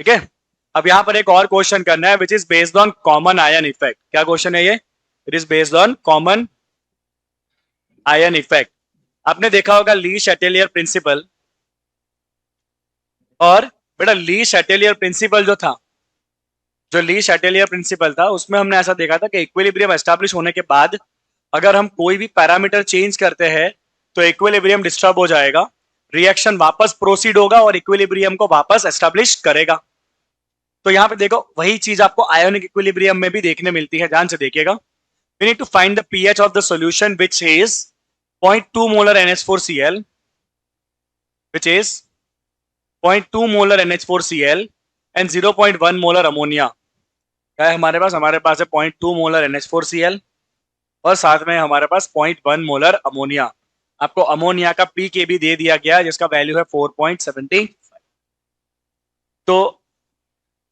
ठीक है। अब यहां पर एक और क्वेश्चन करना है which is based on common ion effect. क्या क्वेश्चन है ये? It is based on common ion effect. आपने देखा होगा ली शैटेलियर प्रिंसिपल, और बेटा ली शैटेलियर प्रिंसिपल जो ली शैटेलियर प्रिंसिपल था उसमें हमने ऐसा देखा था कि इक्विलिब्रियम एस्टैब्लिश होने के बाद अगर हम कोई भी पैरामीटर चेंज करते हैं तो इक्विलिब्रियम डिस्टर्ब हो जाएगा, रिएक्शन वापस प्रोसीड होगा और इक्विलिब्रियम को वापस एस्टैब्लिश करेगा। तो यहां पे देखो वही चीज आपको आयोनिक इक्विलिब्रियम में भी देखने मिलती है, ध्यान से देखिएगा। We need to find the pH of the solution which is 0.2 molar NH4Cl, which is 0.2 molar NH4Cl and 0.1 molar ammonia. क्या है हमारे पास? हमारे पास है 0.2 मोलर NH4Cl और साथ में हमारे पास 0.1 मोलर अमोनिया। आपको अमोनिया का पीके भी दे दिया गया जिसका वैल्यू है 4.75। तो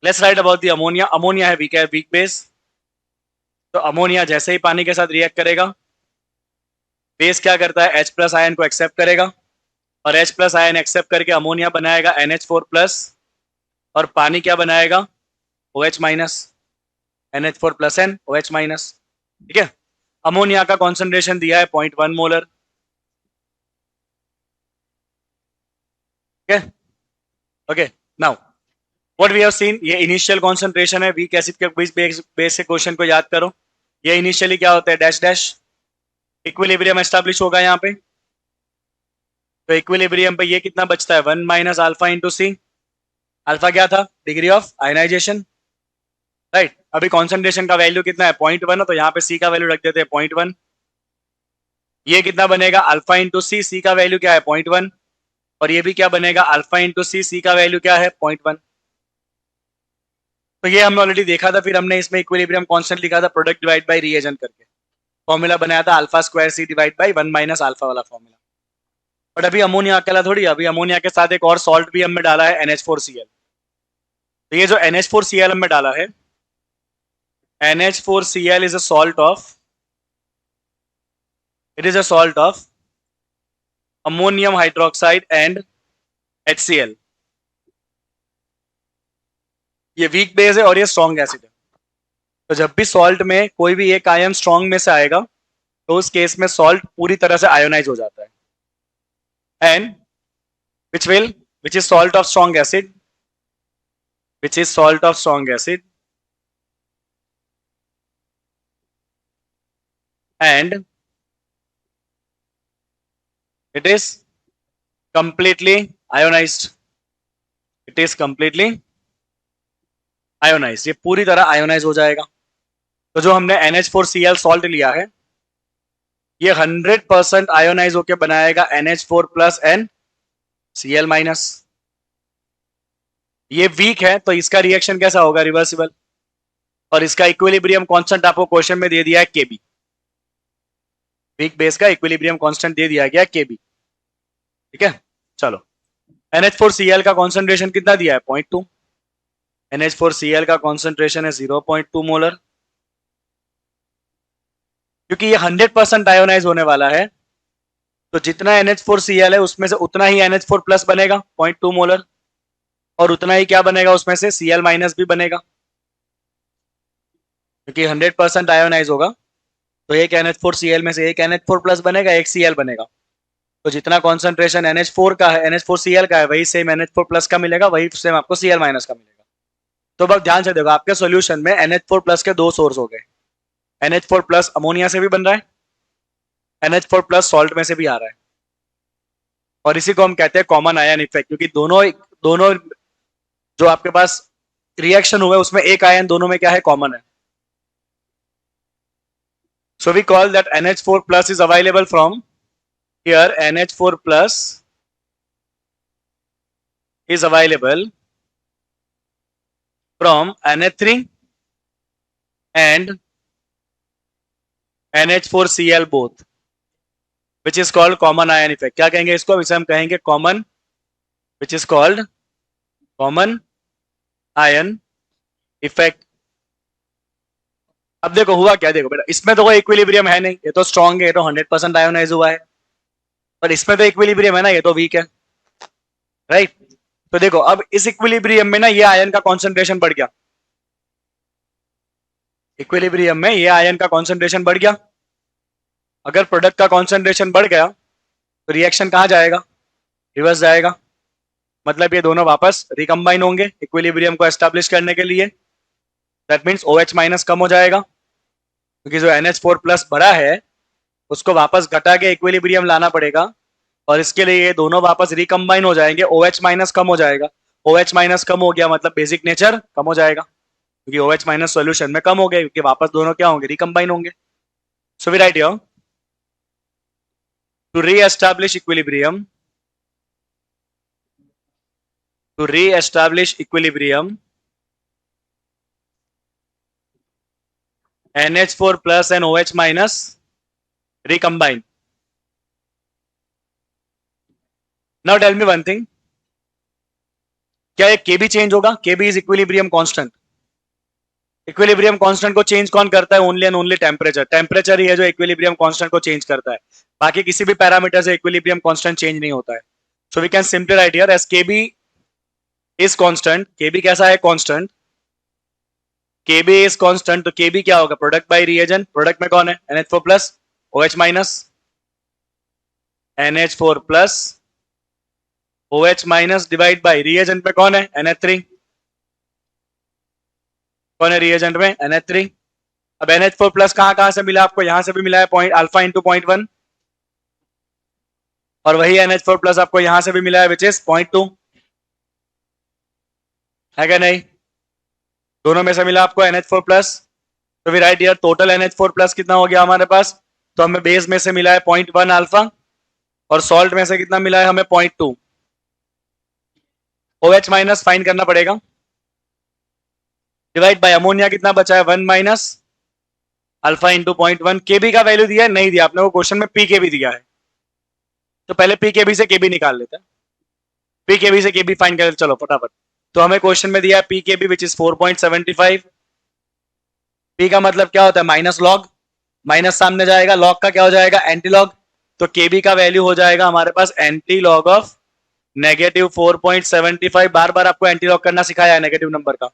let's write about the ammonia. Ammonia है वीक बेस, तो अमोनिया जैसे ही पानी के साथ रिएक्ट करेगा, बेस क्या करता है? H प्लस आयन को एक्सेप्ट करेगा और H प्लस आयन एक्सेप्ट करके अमोनिया बनाएगा NH4 प्लस, और पानी क्या बनाएगा? OH minus, NH4 plus and OH minus. ठीक है। अमोनिया का कॉन्सेंट्रेशन दिया है 0.1 molar. Okay, now what we have seen, ये इनिशियल कॉन्सेंट्रेशन है वीक एसिड के बेस के क्वेश्चन को याद करो। ये इनिशियली क्या होता है? Dash dash. इक्विलिब्रियम एस्टैब्लिश होगा यहाँ पे, तो इक्विलिब्रियम पे ये कितना बचता है? 1 minus alpha into C. Alpha क्या था? Degree of ionisation, right. अभी कॉन्सेंट्रेशन का वैल्यू कितना है? 0.1, तो यहाँ पे सी का वैल्यू रख देते हैं 0.1। ये कितना बनेगा? अल्फा इंटू सी, सी का वैल्यू क्या है? 0.1, और ये भी क्या बनेगा? अल्फा इंटू सी, सी का वैल्यू क्या है? 0.1। तो ये हमने ऑलरेडी देखा था, फिर हमने इसमें इक्विलिब्रियम कांस्टेंट लिखा था प्रोडक्ट डिवाइड बाय रिएजेंट करके, फॉर्मूला बनाया था alpha square C divide by 1 minus alpha वाला फॉर्मूला। बट अभी अमोनिया अकेला थोड़ी, अभी अमोनिया के साथ एक और सॉल्ट भी हमने डाला है NH4Cl। तो ये जो NH4Cl हमने डाला है, NH4Cl is a salt of, it is a salt of ammonium hydroxide and HCl। ये वीक बेस है और ये स्ट्रॉन्ग एसिड है। तो जब भी सॉल्ट में कोई भी एक आयन स्ट्रॉन्ग में से आएगा तो उस केस में सॉल्ट पूरी तरह से आयोनाइज हो जाता है। And which is salt of strong acid, which is salt of strong acid, and it is completely ionized, it is completely ionized, ये पूरी तरह आयोनाइज हो जाएगा। तो जो हमने NH4Cl सॉल्ट लिया है ये 100% आयोनाइज होकर बनाएगा NH4 plus and Cl minus. ये वीक है तो इसका रिएक्शन कैसा होगा? रिवर्सिबल। और इसका इक्विलिब्रियम कांस्टेंट आपको क्वेश्चन में दे दिया है Kb। वीक बेस का इक्विलिब्रियम कांस्टेंट दे दिया गया Kb। ठीक है, चलो। NH4Cl का कॉन्सेंट्रेशन कितना दिया है? 0.2। NH4Cl का कॉन्सेंट्रेशन है 0.2 मोलर। क्योंकि ये 100% आयोनाइज होने वाला है तो जितना NH4Cl है उसमें से उतना ही NH4 प्लस बनेगा 0.2 मोलर, और उतना ही क्या बनेगा? उसमें से Cl माइनस भी बनेगा, क्योंकि 100% आयोनाइज होगा तो एक NH4Cl में से एक NH4 प्लस बनेगा, एक Cl बनेगा। तो जितना कॉन्सेंट्रेशन NH4 का है, NH4Cl का है, वही सेम NH4 प्लस का मिलेगा, वही सेम आपको Cl माइनस का मिलेगा। तो बस ध्यान से देखो, आपके सॉल्यूशन में NH4 प्लस के दो सोर्स हो गए। NH4 प्लस अमोनिया से भी बन रहा है, NH4 प्लस सॉल्ट में से भी आ रहा है, और इसी को हम कहते हैं कॉमन आयन इफेक्ट, क्योंकि दोनों जो आपके पास रिएक्शन हुआ है उसमें एक आयन दोनों में क्या है? कॉमन है। So we call that NH4 plus is available from here. NH4 plus is available from NH3 and NH4Cl both, which is called common ion effect. क्या कहेंगे इसको? इसे हम कहेंगे common, which is called common ion effect. अब देखो हुआ क्या, देखो बेटा, इसमें तो कोई इक्विलिब्रियम है नहीं, ये तो स्ट्रॉन्ग है, ये तो 100% आयोनाइज हुआ है, पर इसमें तो इक्विलिब्रियम है ना, ये तो वीक है, राइट। तो देखो अब इस इक्विलिब्रियम में ना ये आयन का कॉन्सेंट्रेशन बढ़ गया, इक्विलिब्रियम में ये आयन का कॉन्सेंट्रेशन बढ़ गया। अगर प्रोडक्ट का कॉन्सेंट्रेशन बढ़ गया तो रिएक्शन कहां जाएगा, रिवर्स जाएगा। मतलब ये दोनों वापस रिकम्बाइन होंगे इक्विलिब्रियम को एस्टेब्लिश करने के लिए। दैट मीन्स OH माइनस कम हो जाएगा, क्योंकि जो NH4 प्लस बड़ा है उसको वापस घटा के इक्विलिब्रियम लाना पड़ेगा, और इसके लिए ये दोनों वापस रिकम्बाइन हो जाएंगे, OH माइनस कम हो जाएगा। OH माइनस कम हो गया मतलब बेसिक नेचर कम हो जाएगा, क्योंकि OH माइनस सॉल्यूशन में कम हो गए, क्योंकि वापस दोनों क्या होंगे, रिकम्बाइन होंगे। So we write here to re-establish equilibrium, to re-establish equilibrium, NH4 plus and OH minus recombine. Now tell me one thing, क्या ये Kb चेंज होगा? Kb is equilibrium constant. Equilibrium constant को चेंज कौन करता है? Only and only temperature. Temperature ही है जो इक्विलिब्रियम कांस्टेंट को चेंज करता है, बाकी किसी भी पैरामीटर से इक्विलिब्रियम कांस्टेंट चेंज नहीं होता है। So we can simply write here as Kb is constant. Kb कैसा है? कांस्टेंट। Kb इज कांस्टेंट, तो Kb क्या होगा? Product bye reagent. प्रोडक्ट में कौन है? NH4 plus OH minus, NH4 plus OH minus divide by reagent में कौन है? NH3। कौन है रिएजेंट में? NH3। अब NH4 प्लस कहां से मिला आपको? यहां से भी मिला है पॉइंट अल्फा इंटू 0.1, और वही NH4 प्लस आपको यहां से भी मिला है विच इज 0.2, है क्या नहीं? दोनों में से मिला आपको NH4 प्लस। तो we write here total NH4 plus कितना हो गया हमारे पास? तो हमें बेस में से मिला है 0.1 अल्फा, और सॉल्ट में से कितना मिला है हमें? 0.2। OH माइनस फाइंड करना पड़ेगा, डिवाइड बाय अमोनिया कितना बचा है? 1 माइनस अल्फा इंटू 0.1। Kb का वैल्यू दिया है? नहीं दिया आपने को, क्वेश्चन में PKb दिया है, तो पहले PKb से Kb निकाल लेते हैं। PKb से Kb फाइंड कर, चलो फटाफट। तो हमें क्वेश्चन में दिया है PKb विच इज 4.75। P का मतलब क्या होता है? माइनस लॉग, माइनस सामने जाएगा, लॉग का क्या हो जाएगा? Anti log. तो Kb का वैल्यू हो जाएगा हमारे पास एंटी लॉग ऑफ नेगेटिव 4.75। बार बार आपको एंटी लॉग करना सिखाया है नेगेटिव नंबर का।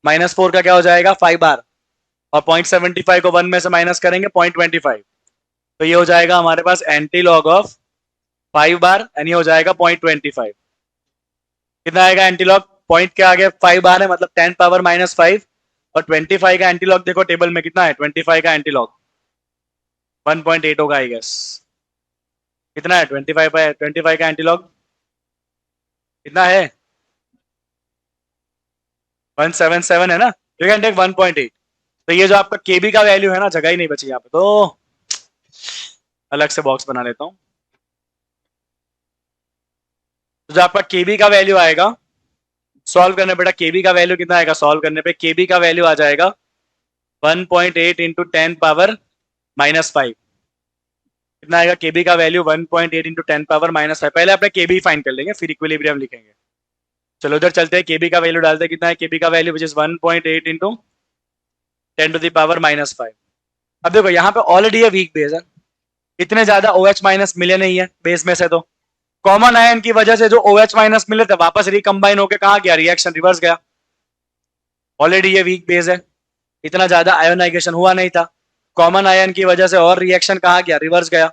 -4 का क्या हो जाएगा? 5 बार, और 0.75 को 1 में से माइनस करेंगे 0.25, तो ये हो जाएगा हमारे पास एंटी लॉग ऑफ 5 बार, एंड ये हो जाएगा 0.25। कितना आएगा एंटी लॉग? पॉइंट के आगे 5 बार है, मतलब 10 पावर -5, और 25 का एंटी लॉग देखो टेबल में कितना है? 25 का एंटी लॉग 1.8 होगा आई गेस। कितना है? 25 का एंटी लॉग कितना है? 177 है ना, यू कैन टेक 1.8। तो ये जो आपका Kb का वैल्यू है ना, जगह ही नहीं बची यहाँ पे, तो अलग से बॉक्स बना लेता हूं। तो जो आपका Kb का वैल्यू आएगा सॉल्व करने, बेटा Kb का वैल्यू कितना आएगा सॉल्व करने पे? Kb का वैल्यू आ जाएगा 1.8 इंटू 10 पावर -5। कितना आएगा Kb का वैल्यू? 1.8 into 10 power -5। पहले अपने Kb फाइंड कर लेंगे, फिर इक्विलिब्रियम लिखेंगे। चलो उधर चलते हैं, Kb का वैल्यू डालते हैं। कितना है Kb का value? Which is 1.8 into 10 to the power -5। अब देखो यहाँ पे ऑलरेडी ये वीक बेस है, इतने ज्यादा OH माइनस मिले नहीं है बेस में से, तो कॉमन आयन की वजह से जो OH माइनस मिले थे वापस रिकम्बाइन होकर कहा गया? रिएक्शन रिवर्स गया। ऑलरेडी ये वीक बेस है, इतना ज्यादा आयोनाइजेशन हुआ नहीं था, कॉमन आयन की वजह से और रिएक्शन कहा गया? रिवर्स गया।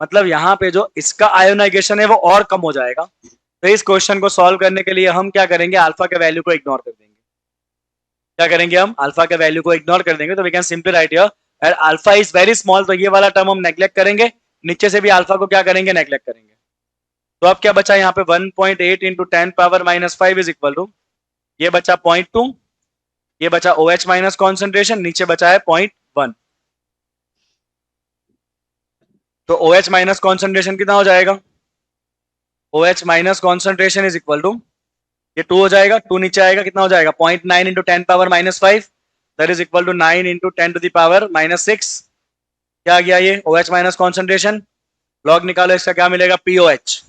मतलब यहाँ पे जो इसका आयोनाइजेशन है वो और कम हो जाएगा। तो इस क्वेश्चन को सॉल्व करने के लिए हम क्या करेंगे? अल्फा के वैल्यू को इग्नोर कर देंगे। क्या करेंगे हम? अल्फा के वैल्यू को इग्नोर कर देंगे। तो we can simply write here alpha is very small, तो ये वाला टर्म हम नेग्लेक्ट करेंगे, नीचे से भी अल्फा को क्या करेंगे? नेग्लेक्ट करेंगे। तो अब क्या बचा यहाँ पे? 1.8 into 10 power -5 is equal to, ये बचा 0.2, ये बचा OH माइनस कॉन्सेंट्रेशन, नीचे बचा है 0.1। तो OH माइनस कॉन्सेंट्रेशन कितना हो जाएगा? OH minus concentration is equal to, ये 2 हो जाएगा, 2 नीचे आएगा, कितना हो जाएगा? 0.9 into 10 power -5, that is equal to 9 into 10 to the power -6। क्या आ गया ये? OH minus concentration. लॉग निकालो इसका, क्या मिलेगा? POH।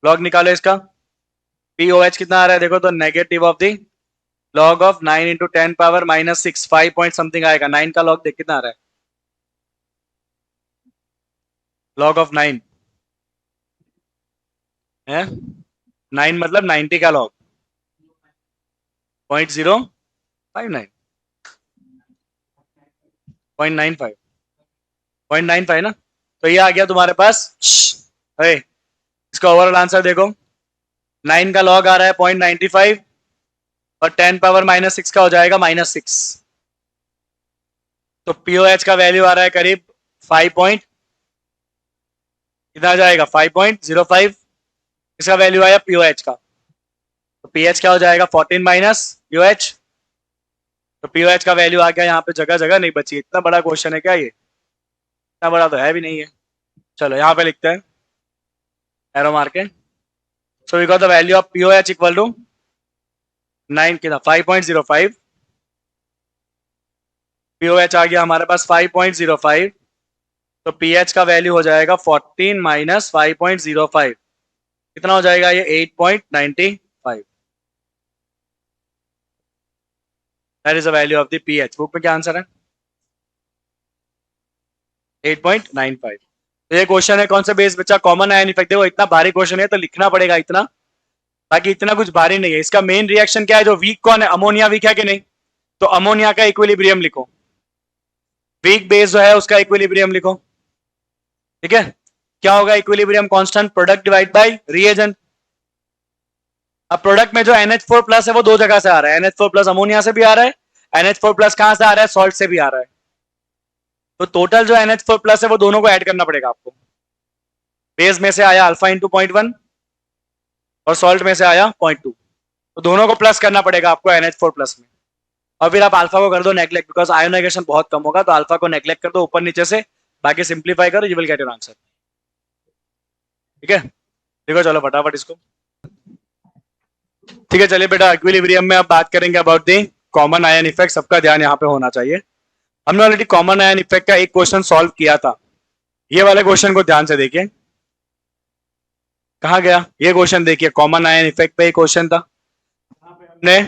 लॉग निकालो इसका, POH कितना आ रहा है देखो तो? Negative of the log of 9 into 10 power -6, 5 point something आएगा। 9 का लॉग देख कितना आ रहा है? लॉग ऑफ 9 है 9 मतलब 90 का लॉग 0.059 0.95 0.95 ना। तो ये आ गया तुम्हारे पास। अरे इसका ओवरऑल आंसर देखो, 9 का लॉग आ रहा है 0.95 और 10 पावर -6 का हो जाएगा -6। तो पीओएच का वैल्यू आ रहा है करीब 5 पॉइंट, कितना जाएगा 5.05। इसका वैल्यू आया पीओएच का, तो पीएच क्या हो जाएगा 14 माइनस पीओएच। तो पीओएच का वैल्यू आ गया यहाँ पे, जगह जगह नहीं बची। इतना बड़ा क्वेश्चन है क्या ये? इतना बड़ा तो है भी नहीं है। चलो यहाँ पे लिखते हैं एरो मार के। So we got the value of pOH equal to 9 कितना 5.05। पीओएच आ गया हमारे पास 5.05, तो पीएच का वैल्यू हो जाएगा 14 माइनस 5.05, कितना हो जाएगा ये 8.95। That is the value of the pH. Book में क्या आंसर है? 8.95। तो ये क्वेश्चन है कौन सा बेस बच्चा? Common ion effect. देखो इतना भारी क्वेश्चन है तो लिखना पड़ेगा इतना, बाकी इतना कुछ भारी नहीं है। इसका मेन रिएक्शन क्या है? जो वीक कौन है? अमोनिया वीक है कि नहीं? तो अमोनिया का इक्विलिब्रियम लिखो, वीक बेस जो है उसका इक्विलिब्रियम लिखो। ठीक है, क्या होगा equilibrium? Constant product divide by reagent. अब प्रोडक्ट में जो NH4 प्लस है वो दो जगह से आ रहा है। NH4 प्लस अमोनिया से भी आ रहा है, NH4 प्लस कहां से आ रहा है? सॉल्ट से भी आ रहा है। तो टोटल जो NH4 प्लस है वो दोनों को ऐड करना पड़ेगा आपको। बेस में से आया अल्फा इंटू 0.1 और सॉल्ट में से आया 0.2, तो दोनों को प्लस करना पड़ेगा आपको NH4 प्लस में। और फिर आप अल्फा को कर दो नेग्लेक्ट, बिकॉज आयोनाइजेशन बहुत कम होगा, तो अल्फा को नेग्लेक्ट कर दो ऊपर नीचे से, बाकी सिंप्लीफाई करो, you will get your answer. ठीक है, देखो चलो फटाफट इसको। ठीक है चलिए बेटा, इक्विलिब्रियम में अब बात करेंगे about the common ion effect. सबका ध्यान यहाँ पे होना चाहिए। हमने ऑलरेडी कॉमन आयन इफेक्ट का एक क्वेश्चन सॉल्व किया था। ये वाले क्वेश्चन को ध्यान से देखिए, कहा गया ये क्वेश्चन? देखिए कॉमन आयन इफेक्ट पे क्वेश्चन था। हमने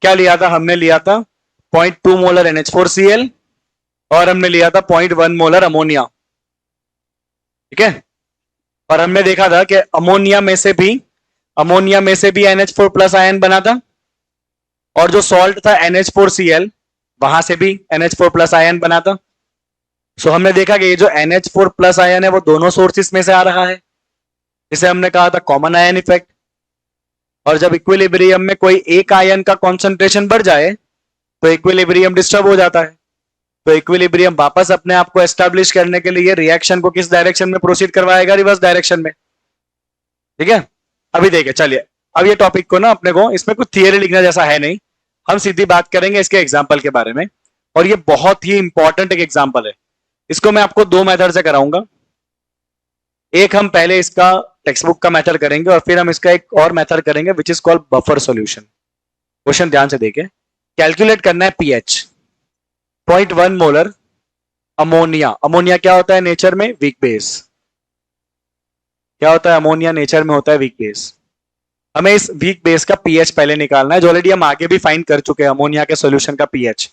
क्या लिया था? हमने लिया था 0.2 मोलर NH4Cl और हमने लिया था 0.1 मोलर अमोनिया। ठीक है, और हमने देखा था कि अमोनिया में से भी NH4 प्लस आयन बना था, और जो सॉल्ट था NH4Cl वहां से भी NH4 प्लस आयन बना था। सो हमने देखा कि ये जो NH4 प्लस आयन है वो दोनों सोर्सेस में से आ रहा है, जिसे हमने कहा था कॉमन आयन इफेक्ट। और जब इक्विलिब्रियम में कोई एक आयन का कॉन्सेंट्रेशन बढ़ जाए तो इक्विलिब्रियम डिस्टर्ब हो जाता है। तो इक्विलिब्रियम वापस अपने आप को एस्टैब्लिश करने के लिए रिएक्शन को किस डायरेक्शन में प्रोसीड करवाएगा? रिवर्स डायरेक्शन में। ठीक है, अभी देखिए चलिए, अब ये टॉपिक को ना अपने को, इसमें कुछ थियरी लिखने जैसा है नहीं, हम सीधी बात करेंगे इसके एग्जाम्पल के बारे में। और ये बहुत ही इंपॉर्टेंट एक एग्जाम्पल है। इसको मैं आपको दो मेथड से कराऊंगा। एक हम पहले इसका टेक्स्ट बुक का मेथड करेंगे और फिर हम इसका एक और मेथड करेंगे which is called buffer solution. Question ध्यान से देखिए, कैलकुलेट करना है पीएच 0.1 मोलर अमोनिया। अमोनिया क्या होता है नेचर में? Weak base. क्या होता है अमोनिया नेचर में? होता है वीक बेस। हमें इस वीक बेस का पीएच पहले निकालना है, जो ऑलरेडी हम आगे भी फाइंड कर चुके हैं। अमोनिया के सॉल्यूशन का पीएच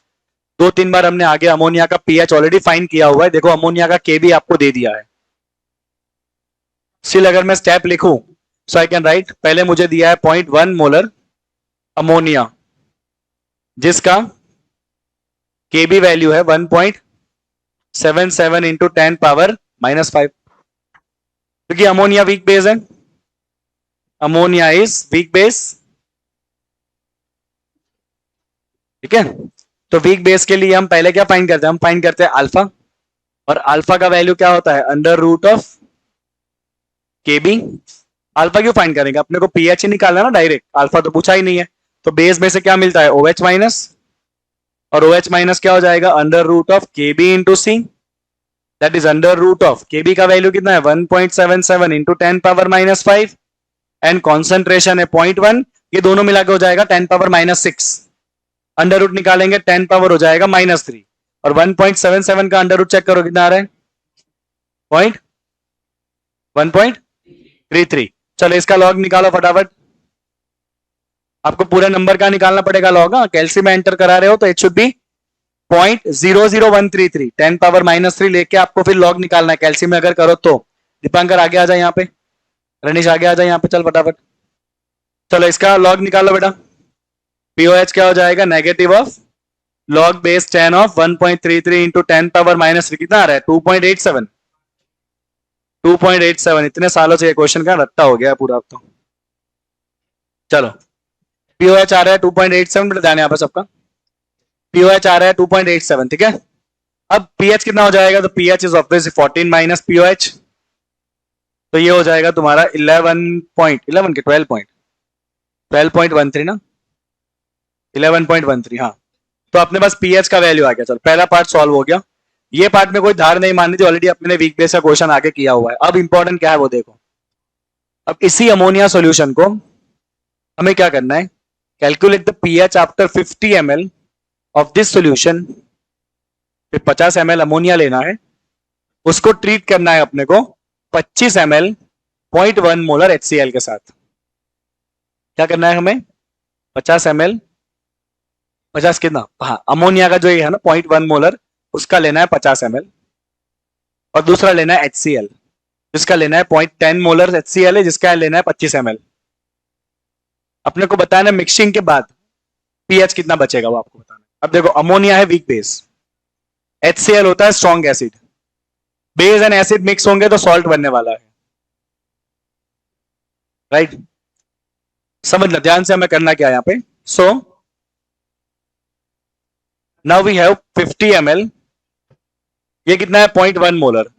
2-3 बार हमने आगे अमोनिया का पीएच ऑलरेडी फाइंड किया हुआ है। देखो अमोनिया का के भी आपको दे दिया है। स्टिल अगर मैं स्टेप लिखूं सो आई कैन राइट, पहले मुझे दिया है 0.1 मोलर अमोनिया, जिसका के बी वैल्यू है 1.77 इंटू 10 पावर -5, क्योंकि अमोनिया वीक बेस है। Ammonia is weak base. ठीक है, तो वीक बेस के लिए हम पहले क्या फाइंड करते हैं? हम फाइंड करते हैं अल्फा, और अल्फा का वैल्यू क्या होता है? Under root of K B. Alpha क्यों फाइंड करेंगे? अपने को पीएच ही निकालना ना डायरेक्ट, अल्फा तो पूछा ही नहीं है। तो बेस में से क्या मिलता है? OH माइनस, और OH माइनस क्या हो जाएगा? Under root of K B into C, that is under root of K B का वैल्यू कितना है? 1.77 इंटू 10 पावर -5, एंड कॉन्सेंट्रेशन है 0.1, ये दोनों मिला के हो जाएगा 10 पावर -6। अंडर रूट निकालेंगे 10 पावर हो जाएगा -3, और 1.77 का अंडर रूट चेक करो कितना आ रहा है? 1.33। चलो इसका लॉग निकालो फटाफट। आपको पूरे नंबर का निकालना पड़ेगा लॉग। कैल्शियम में एंटर करा रहे हो तो इट शुड बी 0.00133, 10 पावर -3 लेके आपको फिर लॉग निकालना है कैल्शियम में अगर करो तो। दीपांकर आगे आ जाए यहाँ पे, रनीश आगे आ जाए यहाँ पे, चल फटाफट। चलो इसका लॉग निकालो बेटा। पीओएच क्या हो जाएगा, negative of log base 10 of 1.33 into 10 power minus 3 कितना आ रहा है 2.87। 2.87 इतने सालों से ये क्वेश्चन का रट्टा हो गया पूरा अब तो। चलो पीओएच आ रहा है 2.87, बेटा ध्यान यहाँ पर सबका। पीओएच आ रहा है 2.87, ठीक है। अब पीएच कितना हो जाएगा, तो pH is obviously 14 minus pOH, तो ये हो जाएगा तुम्हारा 11 के 12.13 ना, 11.13 हाँ। तो अपने पास पीएच का वैल्यू आ गया। चलो पहला पार्ट सॉल्व हो गया। ये पार्ट में कोई धार नहीं माननी थी, ऑलरेडी अपने ने वीक बेस का क्वेश्चन आगे किया हुआ है। अब इंपॉर्टेंट क्या है वो देखो। अब इसी अमोनिया सॉल्यूशन को हमें क्या करना है, calculate the pH after 50 ml of this solution. फिर 50 ml अमोनिया लेना है, उसको ट्रीट करना है अपने को 25 ml 0.1 मोलर HCl के साथ। क्या करना है हमें, 50 ml 50 कितना, हाँ अमोनिया का जो ये है ना 0.1 मोलर, उसका लेना है 50 ml, और दूसरा लेना है HCl जिसका लेना है 0.10 मोलर HCl है, जिसका लेना है 25 ml। अपने को बताना मिक्सिंग के बाद पीएच कितना बचेगा वो आपको बताना। अब देखो अमोनिया है वीक बेस, HCl होता है strong acid, base and acid mix होंगे तो सॉल्ट बनने वाला है, राइट। समझना ध्यान से हमें करना क्या है यहाँ पे। So now we have 50 ml, ये कितना है 0.1 मोलर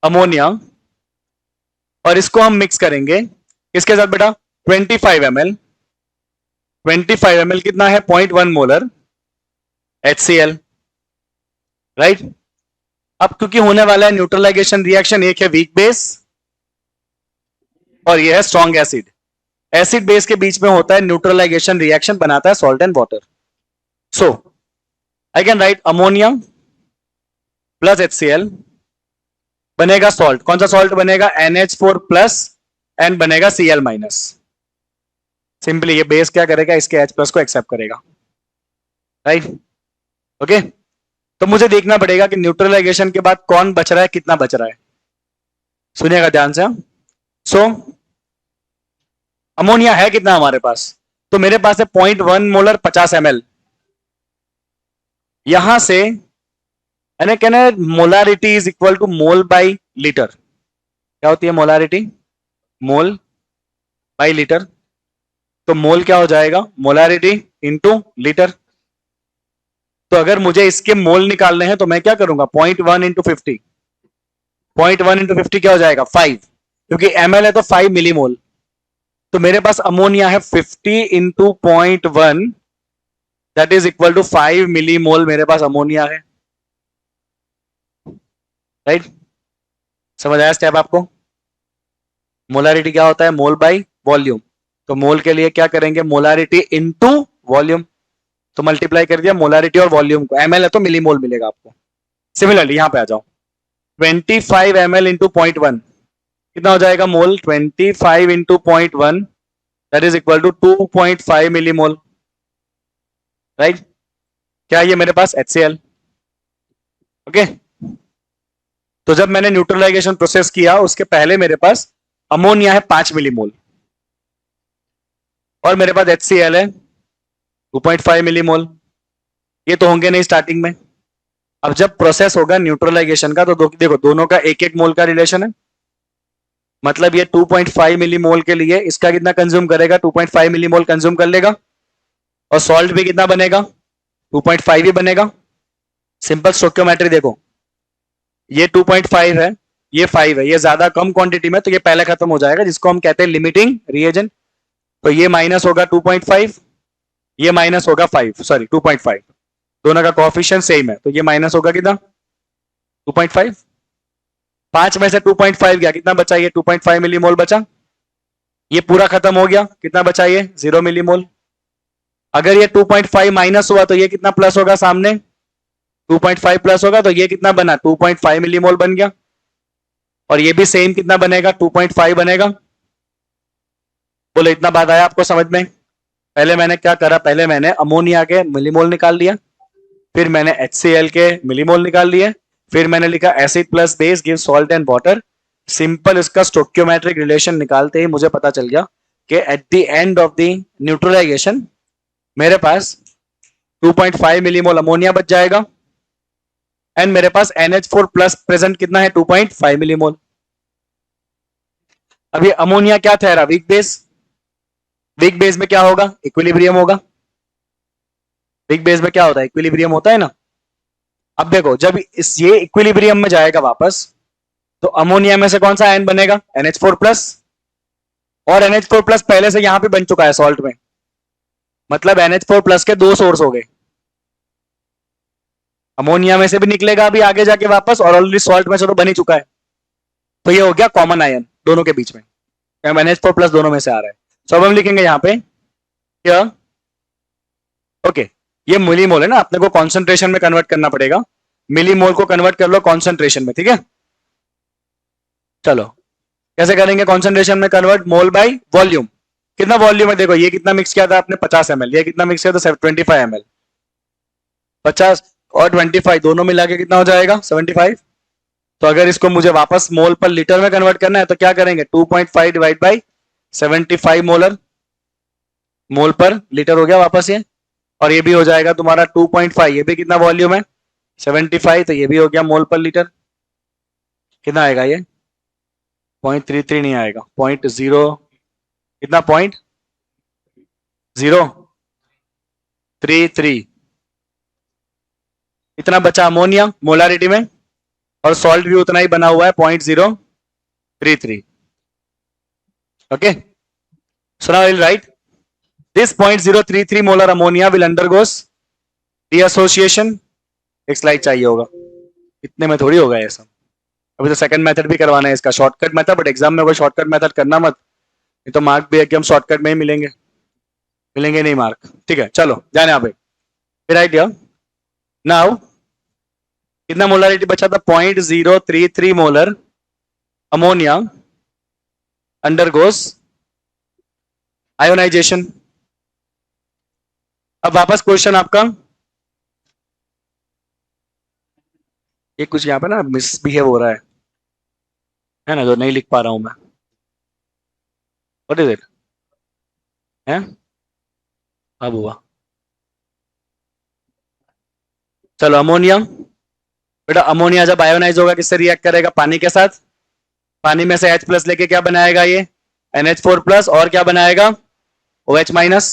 अमोनिया, और इसको हम मिक्स करेंगे किसके साथ बेटा 25 ml। 25 ml कितना है 0.1 मोलर HCl, राइट। अब क्योंकि होने वाला है न्यूट्रलाइजेशन रिएक्शन, एक है वीक बेस और ये है स्ट्रॉन्ग एसिड। एसिड बेस के बीच में होता है न्यूट्रलाइजेशन रिएक्शन, बनाता है salt and water. So I can write ammonia plus HCl बनेगा सॉल्ट। कौन सा सॉल्ट बनेगा, NH4 प्लस एंड बनेगा Cl माइनस। सिंपली ये बेस क्या करेगा, इसके H प्लस को एक्सेप्ट करेगा, राइट। ओके तो मुझे देखना पड़ेगा कि न्यूट्रलाइजेशन के बाद कौन बच रहा है, कितना बच रहा है। सुनिएगा ध्यान से। सो अमोनिया है कितना हमारे पास, तो मेरे पास है 0.1 मोलर 50 ml। यहां से कहना है molarity is equal to mole by litre. क्या होती है मोलारिटी, मोल बाई लीटर। तो मोल क्या हो जाएगा, मोलारिटी इंटू लीटर। तो अगर मुझे इसके मोल निकालने हैं तो मैं क्या करूंगा 0.1 इंटू 50, 0.1 इंटू 50 क्या हो जाएगा 5, क्योंकि ml है तो 5 मिली मोल। तो मेरे पास अमोनिया है 50 into 0.1 that is equal to 5 millimole मेरे पास अमोनिया है, राइट। समझ आया स्टेप आपको। मोलारिटी क्या होता है, मोल बाई वॉल्यूम। तो मोल के लिए क्या करेंगे, मोलारिटी इंटू वॉल्यूम, तो मल्टीप्लाई कर दिया मोलारिटी और वॉल्यूम को। ml है तो मिली मोल मिलेगा आपको। सिमिलरली यहां पे आ जाओ, 25 ml इंटू 0.1 कितना हो जाएगा mole, 25 into 0.1 that is equal to 2.5 millimole, right. क्या ये मेरे पास HCl, ओके। तो जब मैंने न्यूट्रलाइजेशन प्रोसेस किया उसके पहले मेरे पास अमोनिया है 5 मिली मोल और मेरे पास HCl है 2.5 मिली मोल। ये तो होंगे नहीं स्टार्टिंग में। अब जब प्रोसेस होगा न्यूट्रलाइजेशन का तो देखो दोनों का एक एक मोल का रिलेशन है, मतलब ये 2.5 मिली मोल के लिए इसका कितना कंज्यूम करेगा, 2.5 मिली मोल कंज्यूम कर लेगा, और सॉल्ट भी कितना बनेगा 2.5 ही बनेगा। सिंपल स्टोइकियोमेट्री देखो, ये 2.5 है, ये 5 है, ये ज्यादा कम क्वांटिटी में, तो ये पहले खत्म हो जाएगा, जिसको हम कहते हैं लिमिटिंग रिएजेंट। तो ये माइनस होगा 2.5, ये माइनस होगा 5, सॉरी 2.5, दोनों का कोएफिशिएंट सेम है, तो ये माइनस होगा कितना 2.5। 5 में से 2.5 गया, कितना बचा, ये 2.5 मिली मोल बचा। ये पूरा खत्म हो गया, कितना बचा, ये 0 मिली मोल। अगर ये 2.5 माइनस हुआ तो ये कितना प्लस होगा, सामने 2.5 प्लस होगा, तो ये कितना बना 2.5 मिली मोल बन गया, और ये भी सेम कितना बनेगा 2.5 बनेगा। बोलो इतना बात आया आपको समझ में। पहले मैंने क्या करा, पहले मैंने अमोनिया के मिलीमोल निकाल लिया, फिर मैंने HCl के मिलीमोल निकाल लिए, फिर मैंने लिखा acid plus base give salt and water. Simple इसका स्टोइकियोमेट्रिक रिलेशन निकालते ही मुझे पता चल गया कि at the end of the neutralisation मेरे पास 2.5 मिलीमोल अमोनिया बच जाएगा एंड मेरे पास NH4 प्लस प्रेजेंट कितना है 2.5 मिलीमोल। अब ये अमोनिया क्या ठहरा वीक बेस। वीक बेस में क्या होगा इक्विलिब्रियम होगा। वीक बेस में क्या होता है इक्विलिब्रियम होता है ना। अब देखो जब ये इक्विलिब्रियम में जाएगा वापस तो अमोनिया में से कौन सा आयन बनेगा NH4 प्लस और NH4 प्लस पहले से यहां पे बन चुका है सॉल्ट में मतलब NH4 प्लस के दो सोर्स हो गए। अमोनिया में से भी निकलेगा अभी आगे जाके वापस और ऑलरेडी सॉल्ट में से तो बन ही चुका है तो ये हो गया कॉमन आयन दोनों के बीच में NH4 प्लस दोनों में से आ रहा है। तो अब हम लिखेंगे यहां पे क्या ओके ये मिलीमोल है ना अपने को कॉन्सेंट्रेशन में कन्वर्ट करना पड़ेगा मिलीमोल को कन्वर्ट कर लो कॉन्सेंट्रेशन में ठीक है। चलो कैसे करेंगे कॉन्सेंट्रेशन में कन्वर्ट मोल बाय वॉल्यूम। कितना वॉल्यूम है देखो ये कितना मिक्स किया था आपने 50 ml ये कितना मिक्स किया था 25 ml 50 और 25 दोनों मिला के कितना हो जाएगा 75। तो अगर इसको मुझे वापस मोल पर लीटर में कन्वर्ट करना है तो क्या करेंगे 2.5 डिवाइड बाई 75 मोलर मोल पर लीटर हो गया वापस ये और ये भी हो जाएगा तुम्हारा 2.5 ये भी कितना वॉल्यूम है 75 तो ये भी हो गया मोल पर लीटर। कितना आएगा ये 0.33 नहीं आएगा 0.0 कितना 0.033 इतना बचा अमोनिया मोलारिटी में और सॉल्ट भी उतना ही बना हुआ है 0.033 okay so now will write this 0.033 molar ammonia will undergoes dissociation. एक स्लाइड चाहिए होगा इतने में थोड़ी होगा ये सब अभी तो सेकंड मेथड भी करवाना है इसका शॉर्टकट मेथड बट एग्जाम में कोई शॉर्टकट मेथड करना मत नहीं तो मार्क भी है कि हम शॉर्टकट में ही मिलेंगे नहीं मार्क ठीक है। चलो ध्यान यहाँ पे राइट हियर नाउ कितना मोलारिटी बचा था 0.033 मोलर अमोनिया अंडरगोस आयोनाइजेशन। अब वापस क्वेश्चन आपका ये कुछ यहाँ पे ना मिसबिहेव हो रहा है ना जो नहीं लिख पा रहा हूं मैं व्हाट इज इट है अब हुआ। चलो अमोनिया बेटा अमोनिया जब आयोनाइज होगा किससे रिएक्ट करेगा पानी के साथ पानी में से H प्लस लेके क्या बनाएगा ये NH4 प्लस और क्या बनाएगा OH माइनस।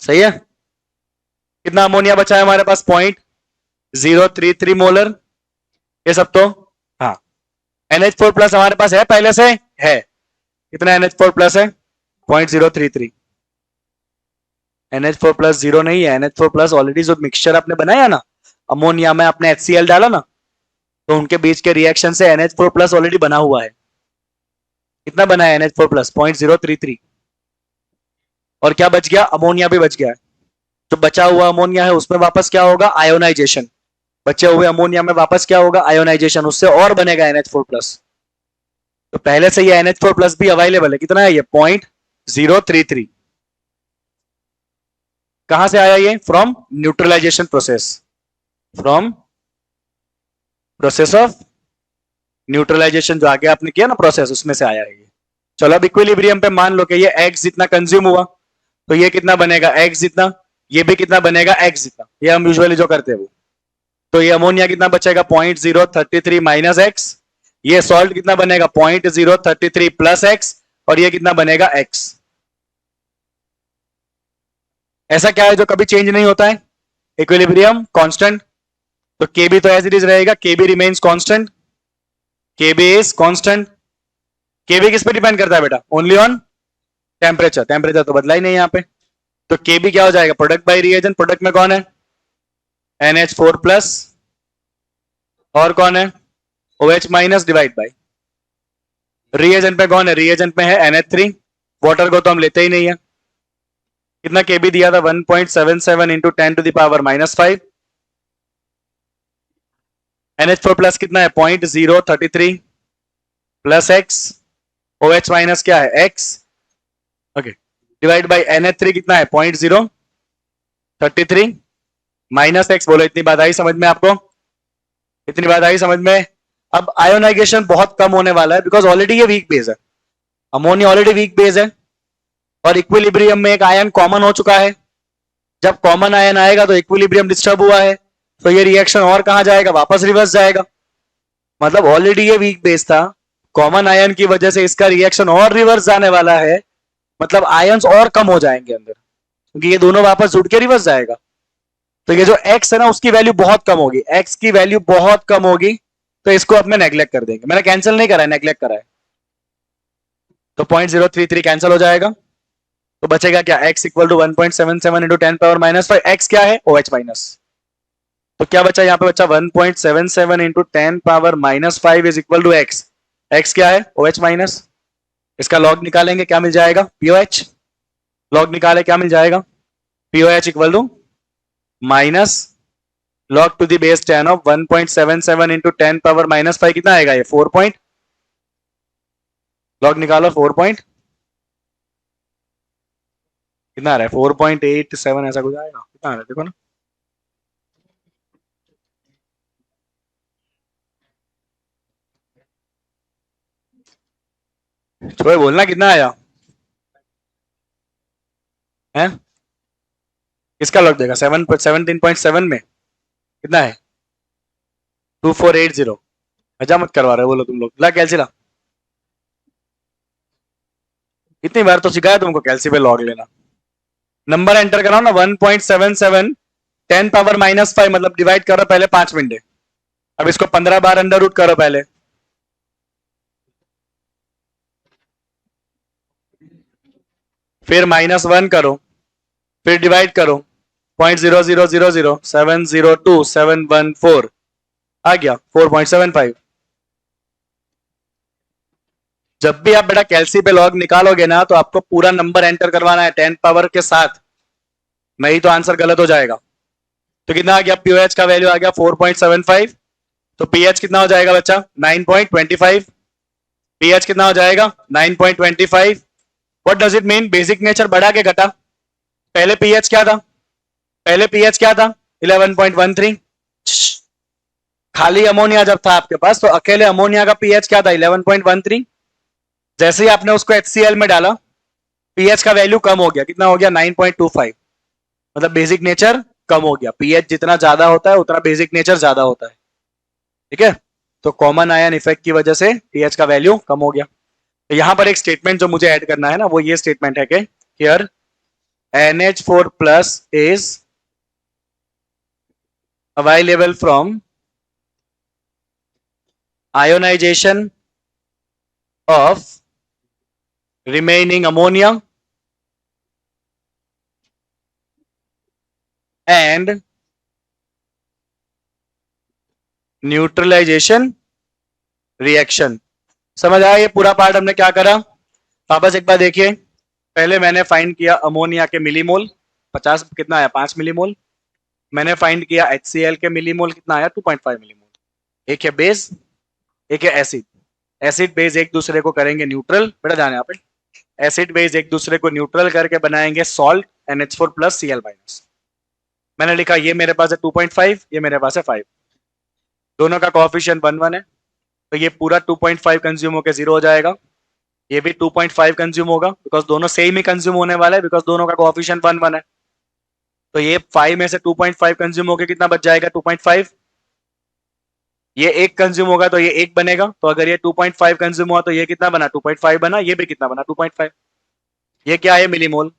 सही है कितना अमोनिया बचा है हमारे पास 0.033 मोलर ये सब तो हाँ NH4 प्लस हमारे पास है पहले से है कितना NH4 प्लस है 0.033 NH4 प्लस जीरो नहीं है NH4 प्लस ऑलरेडी जो मिक्सचर आपने बनाया ना अमोनिया में आपने HCl डाला ना तो उनके बीच के रिएक्शन से NH4 प्लस ऑलरेडी बना हुआ है। कितना बना है NH4 प्लस 0.033 और क्या बच गया अमोनिया भी बच गया है। जो बचा हुआ अमोनिया है उसमें वापस क्या होगा आयोनाइजेशन बचे हुए अमोनिया में वापस क्या होगा आयोनाइजेशन उससे और बनेगा NH4 प्लस। तो पहले से ये NH4 प्लस भी अवेलेबल है कितना है ये 0.033 कहां से आया ये from neutralisation from process of neutralisation जो आगे आपने किया ना प्रोसेस उसमें से आया है ये। चलो अब इक्विलिब्रियम पे मान लो कि ये X जितना कंज्यूम हुआ तो ये कितना बनेगा X जितना ये भी कितना बनेगा X जितना ये हम यूजुअली जो करते हैं वो। तो ये अमोनिया कितना बचेगा 0.033 माइनस X ये सॉल्ट कितना बनेगा 0.033 प्लस X और ये कितना बनेगा X। ऐसा क्या है जो कभी चेंज नहीं होता है इक्विलिब्रियम कांस्टेंट तो Kb तो एज इट इज रहेगा Kb remains constant Kb is constant. Kb किस पे डिपेंड करता है बेटा ओनली ऑन टेम्परेचर तो बदला ही नहीं यहाँ पे तो Kb क्या हो जाएगा प्रोडक्ट बाय रिएजेंट प्रोडक्ट में कौन है NH4 प्लस और कौन है OH minus divide by reagent में कौन है रिएजेंट में है NH3 वाटर को तो हम लेते ही नहीं है। कितना Kb दिया था 1.77 into 10 to the power -5 NH4 plus कितना है 0.033 प्लस X OH माइनस क्या है X okay divide by NH3 कितना है 0.033 माइनस X बोलो इतनी बात आई समझ में आपको इतनी बात आई समझ में। अब आयोनाइजेशन बहुत कम होने वाला है बिकॉज ऑलरेडी ये वीक बेस है अमोनिया ऑलरेडी वीक बेस है और इक्विलिब्रियम में एक आयन कॉमन हो चुका है। जब कॉमन आयन आएगा तो इक्विलिब्रियम डिस्टर्ब हुआ है, तो ये रिएक्शन और कहां जाएगा, वापस रिवर्स जाएगा। मतलब ऑलरेडी ये वीक बेस था, कॉमन आयन की वजह से इसका रिएक्शन और रिवर्स जाने वाला है, मतलब आयंस और कम हो जाएंगे अंदर, क्योंकि ये दोनों वापस जुड़ के रिवर्स जाएगा। तो ये जो x है ना उसकी वैल्यू बहुत कम होगी, x की वैल्यू बहुत कम होगी, तो इसको अब मैं नेग्लेक्ट कर देंगे। मैंने कैंसिल नहीं करा है, नेग्लेक्ट करा है। तो 0.033 कैंसिल हो जाएगा, तो बचेगा क्या, x equal to 1.77 into 10 power minus 5। x क्या है, OH माइनस। तो क्या बचा यहाँ पे, बचा 1.77 into 10 power minus 5 is equal to x। x क्या है, OH माइनस। इसका लॉग निकालेंगे, क्या मिल जाएगा, POH। लॉग निकाले, क्या मिल जाएगा, POH equal to minus log to the base 10 of 1.77 into 10 power minus 5, कितना आएगा ये, 4 पॉइंट। लॉग निकालो, 4 पॉइंट कितना आ रहा है, 4.87 ऐसा कुछ आएगा, कितना आ रहा है देखो ना। छोए बोलना कितना आया है, किसका लॉग देगा, 17.7 में कितना है, 2480। मजा मत करवा रहे बोलो तुम लोग, ला कैलसी ला। इतनी बार तो सिखाया तुमको कैलसी पे लॉग लेना। नंबर एंटर कराओ ना, 1.77 10 पावर माइनस 5, मतलब डिवाइड करो पहले 5 मिनट। अब इसको 15 बार अंडर रूट करो पहले, फिर -1 करो, फिर डिवाइड करो, 0.0000702 आ गया 4.75। जब भी आप बेटा कैलसी पे लॉग निकालोगे ना तो आपको पूरा नंबर एंटर करवाना है 10 पावर के साथ, नहीं तो आंसर गलत हो जाएगा। तो कितना आ गया, पीओएच का वैल्यू आ गया 4.75। तो पीएच कितना हो जाएगा बच्चा, 9.25। पीएच कितना हो जाएगा, 9.25। What does it mean, basic nature बढ़ा के घटा। पहले पीएच क्या था, पहले पीएच क्या था, 11.13। खाली अमोनिया जब था आपके पास तो अकेले अमोनिया का पीएच क्या था, 11.13। जैसे ही आपने उसको HCl में डाला, पीएच का वैल्यू कम हो गया, कितना हो गया, 9.25। मतलब बेसिक नेचर कम हो गया, पीएच जितना ज्यादा होता है उतना बेसिक नेचर ज्यादा होता है, ठीक है। तो कॉमन आयन इफेक्ट की वजह से पीएच का वैल्यू कम हो गया। तो यहां पर एक स्टेटमेंट जो मुझे ऐड करना है ना, वो ये स्टेटमेंट है कि here NH4 plus is available from ionisation of remaining ammonia and neutralisation reaction. समझ आया ये पूरा पार्ट हमने क्या करा, वापस एक बार देखिए। पहले मैंने फाइंड किया अमोनिया के मिलीमोल, 50 कितना आया, 5 मिलीमोल। मैंने फाइंड किया HCl के मिलीमोल, कितना आया, 2.5 मिलीमोल। एक है बेस, एक है एसिड। एसिड बेस एक दूसरे को करेंगे न्यूट्रल, बेटा ध्यान यहाँ पे, एसिड बेस एक दूसरे को न्यूट्रल करके बनाएंगे salt NH4 plus Cl minus. मैंने लिखा ये मेरे पास है 2.5, ये मेरे पास है 5, दोनों का कोएफिशिएंट 1 1 है, तो ये पूरा 2.5 कंज्यूम होकर 0 हो जाएगा। ये भी 2.5 कंज्यूम होगा, बिकॉज दोनों सेम ही कंज्यूम होने वाला है, बिकॉज दोनों का कोएफिशिएंट 1 1 है। तो ये 5 में से 2.5 कंज्यूम होकर कितना बच जाएगा, 2.5। ये एक कंज्यूम होगा तो ये एक बनेगा, तो अगर ये 2.5 कंज्यूम हुआ तो ये कितना बना, 2.5 बना, ये भी कितना बना, 2.5। ये क्या है, मिलीमोल।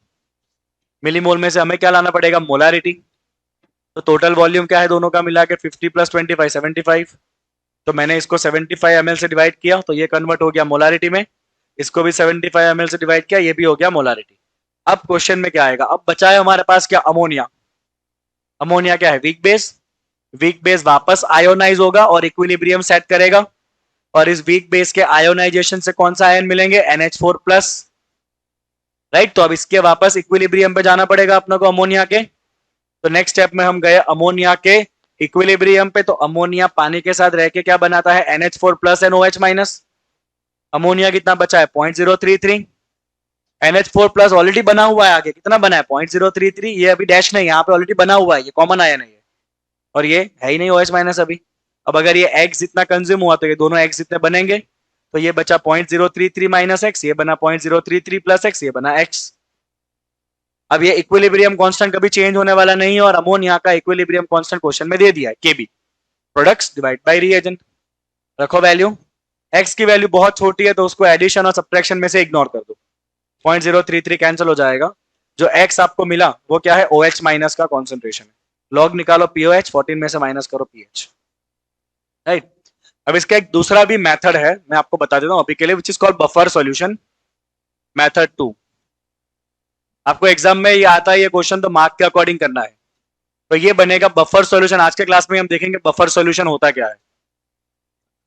मिलीमोल में से हमें क्या लाना पड़ेगा, मोलारिटी। तो टोटल वॉल्यूम क्या है दोनों का मिला के, 50 प्लस 25 75। तो मैंने इसको 75 ml से डिवाइड किया तो ये कन्वर्ट हो गया मोलारिटी में, इसको भी 75 ml से डिवाइड किया, ये भी हो गया मोलारिटी। अब क्वेश्चन में क्या आएगा, अब बचा है हमारे पास क्या, अमोनिया। अमोनिया क्या है, वीक बेस। वीक बेस वापस आयोनाइज होगा और इक्विलिब्रियम सेट करेगा, और इस वीक बेस के आयोनाइजेशन से कौन सा आयन मिलेंगे, NH4 प्लस, राइट। तो अब इसके वापस इक्विलिब्रियम पे जाना पड़ेगा अपने को अमोनिया के। तो नेक्स्ट स्टेप में हम गए अमोनिया के इक्विलिब्रियम पे, तो अमोनिया पानी के साथ रह के क्या बनाता है, NH4 plus and OH minus. Ammonia कितना बचा है, 0.033। NH4 प्लस ऑलरेडी बना हुआ है, आगे कितना बना है, 0.033। ये अभी डैश नहीं, यहाँ पे ऑलरेडी बना हुआ है, ये कॉमन आयन है ये, और ये है ही नहीं OH माइनस अभी। अब अगर ये X जितना कंज्यूम हुआ तो ये दोनों X जितने बनेंगे, तो ये बचा 0.033 माइनस एक्स, ये बना 0.033 प्लस एक्स, ये बना एक्स। अब ये इक्विलिब्रियम कांस्टेंट कभी चेंज होने वाला नहीं है और अमोनिया का इक्विलिब्रियम कांस्टेंट क्वेश्चन में दे दिया है केबी, प्रोडक्ट्स डिवाइड बाय रिएजेंट। रखो वैल्यू, एक्स की वैल्यू बहुत छोटी है तो उसको एडिशन और सब्ट्रैक्शन में से इग्नोर कर दो, 0.033 कैंसिल हो जाएगा। जो एक्स आपको मिला वो क्या है, OH माइनस का कॉन्सेंट्रेशन है। लॉग निकालो POH, 14 में से माइनस करो PH, राइट। अब इसका एक दूसरा भी मेथड है, मैं आपको बता देता हूं अभी के लिए, which is called buffer solution method 2। आपको एग्जाम में ये आता है ये क्वेश्चन, तो मार्क के अकॉर्डिंग करना है। तो ये बनेगा बफर सॉल्यूशन। आज के क्लास में हम देखेंगे बफर सॉल्यूशन होता क्या है।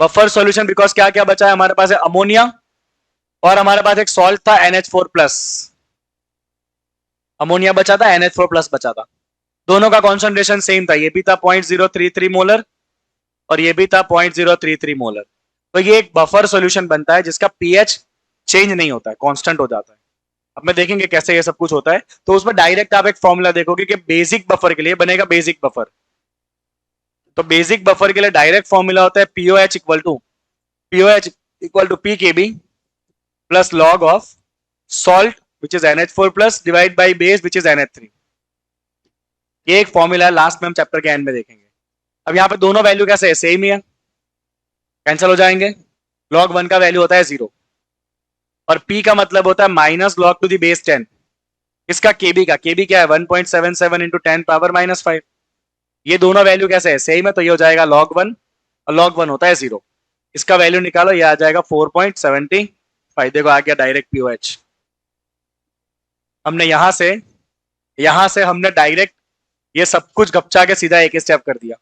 बफर सॉल्यूशन बिकॉज क्या क्या बचा है हमारे पास, है अमोनिया और हमारे पास एक सॉल्ट था NH4 प्लस। अमोनिया बचा था, NH4 प्लस बचा था, दोनों का कॉन्सेंट्रेशन सेम था, ये भी था 0.033 मोलर और ये भी था 0.033 मोलर। तो ये एक बफर सॉल्यूशन बनता है जिसका पीएच चेंज नहीं होता है, कांस्टेंट हो जाता है। अब मैं देखेंगे कैसे ये सब कुछ होता है। तो उसमें डायरेक्ट आप एक फॉर्मूला देखोगे कि बेसिक बफर के लिए बनेगा बेसिक बफर। तो बेसिक बफर के लिए डायरेक्ट फॉर्मूला होता है POH equal to PKB plus log of salt which is NH4 plus divide by base which is NH3। ये एक फॉर्मूला है, लास्ट में हम चैप्टर के एंड में देखेंगे। अब यहाँ पे दोनों वैल्यू कैसे है, सेम ही है, कैंसिल हो जाएंगे। log 1 का वैल्यू होता है 0 और p का मतलब होता है minus log to the base 10। इसका kb का, kb क्या है 1.77 इंटू 10 पावर माइनस 5। ये दोनों वैल्यू कैसे है, सेम है, तो ये हो जाएगा log 1 और log 1 होता है 0। इसका वैल्यू निकालो, ये आ जाएगा 4.75। देखो आ गया डायरेक्ट POH। हमने यहां से हमने डायरेक्ट ये सब कुछ गपचा के सीधा एक स्टेप कर दिया।